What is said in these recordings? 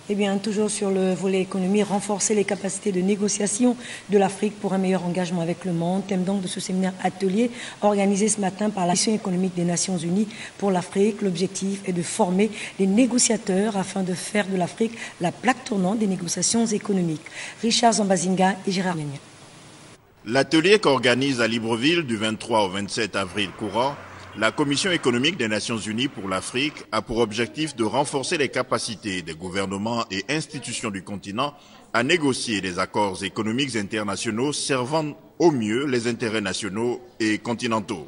Eh bien, toujours sur le volet économie, renforcer les capacités de négociation de l'Afrique pour un meilleur engagement avec le monde. Thème donc de ce séminaire atelier organisé ce matin par la Mission économique des Nations Unies pour l'Afrique. L'objectif est de former les négociateurs afin de faire de l'Afrique la plaque tournante des négociations économiques. Richard Zambazinga et Gérard Méniel. L'atelier qu'organise à Libreville du 23 au 27 avril courant, la Commission économique des Nations Unies pour l'Afrique a pour objectif de renforcer les capacités des gouvernements et institutions du continent à négocier des accords économiques internationaux servant au mieux les intérêts nationaux et continentaux.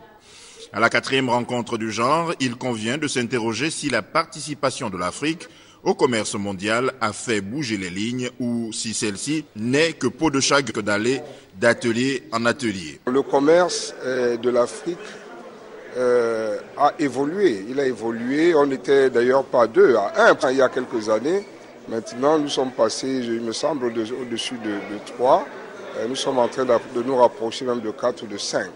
À la 4e rencontre du genre, il convient de s'interroger si la participation de l'Afrique au commerce mondial a fait bouger les lignes ou si celle-ci n'est que peau de chagrin d'aller d'atelier en atelier. Le commerce de l'Afrique a évolué. Il a évolué. On n'était d'ailleurs pas 2 à 1 il y a quelques années. Maintenant, nous sommes passés, il me semble, au-dessus de 3. Nous sommes en train de nous rapprocher même de 4 ou de 5.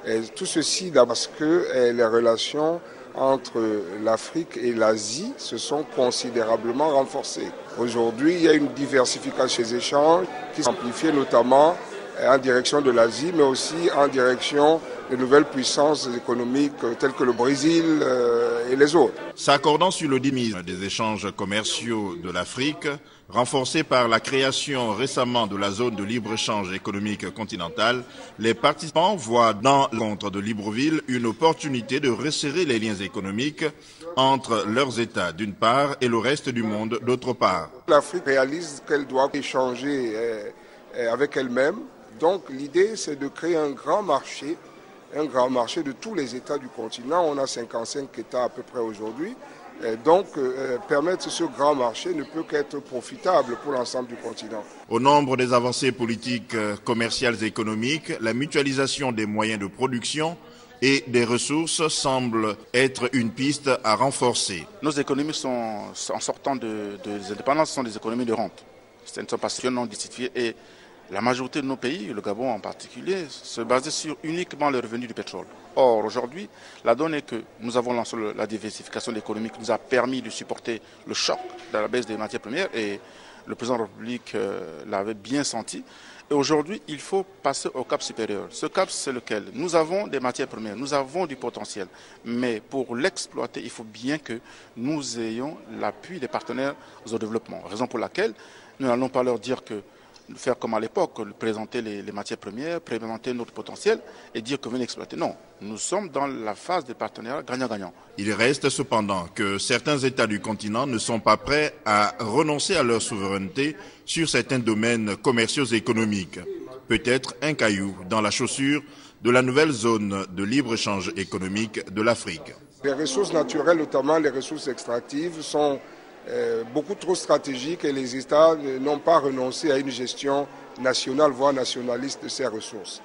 Et tout ceci parce que les relations entre l'Afrique et l'Asie se sont considérablement renforcées. Aujourd'hui, il y a une diversification des échanges qui s'amplifie notamment en direction de l'Asie, mais aussi en direction de nouvelles puissances économiques telles que le Brésil et les autres. S'accordant sur le dynamisme des échanges commerciaux de l'Afrique, renforcé par la création récemment de la zone de libre-échange économique continentale, les participants voient dans le rencontre de Libreville une opportunité de resserrer les liens économiques entre leurs États d'une part et le reste du monde d'autre part. L'Afrique réalise qu'elle doit échanger avec elle-même. Donc l'idée, c'est de créer un grand marché de tous les États du continent. On a 55 États à peu près aujourd'hui. Donc permettre ce grand marché ne peut qu'être profitable pour l'ensemble du continent. Au nombre des avancées politiques, commerciales et économiques, la mutualisation des moyens de production et des ressources semble être une piste à renforcer. Nos économies en sortant des indépendances sont des économies de rente. Ce ne sont pas non diversifiées et la majorité de nos pays, le Gabon en particulier, se basaient sur uniquement le revenu du pétrole. Or, aujourd'hui, la donne est que nous avons lancé la diversification de l'économie qui nous a permis de supporter le choc de la baisse des matières premières et le président de la République l'avait bien senti. Et aujourd'hui, il faut passer au cap supérieur. Ce cap, c'est lequel? Nous avons des matières premières, nous avons du potentiel. Mais pour l'exploiter, il faut bien que nous ayons l'appui des partenaires au développement. Raison pour laquelle nous n'allons pas leur dire que faire comme à l'époque, présenter les matières premières, présenter notre potentiel et dire que venez exploiter. Non, nous sommes dans la phase des partenariats gagnant-gagnant. Il reste cependant que certains États du continent ne sont pas prêts à renoncer à leur souveraineté sur certains domaines commerciaux et économiques. Peut-être un caillou dans la chaussure de la nouvelle zone de libre-échange économique de l'Afrique. Les ressources naturelles, notamment les ressources extractives, sont beaucoup trop stratégiques et les États n'ont pas renoncé à une gestion nationale, voire nationaliste de ces ressources.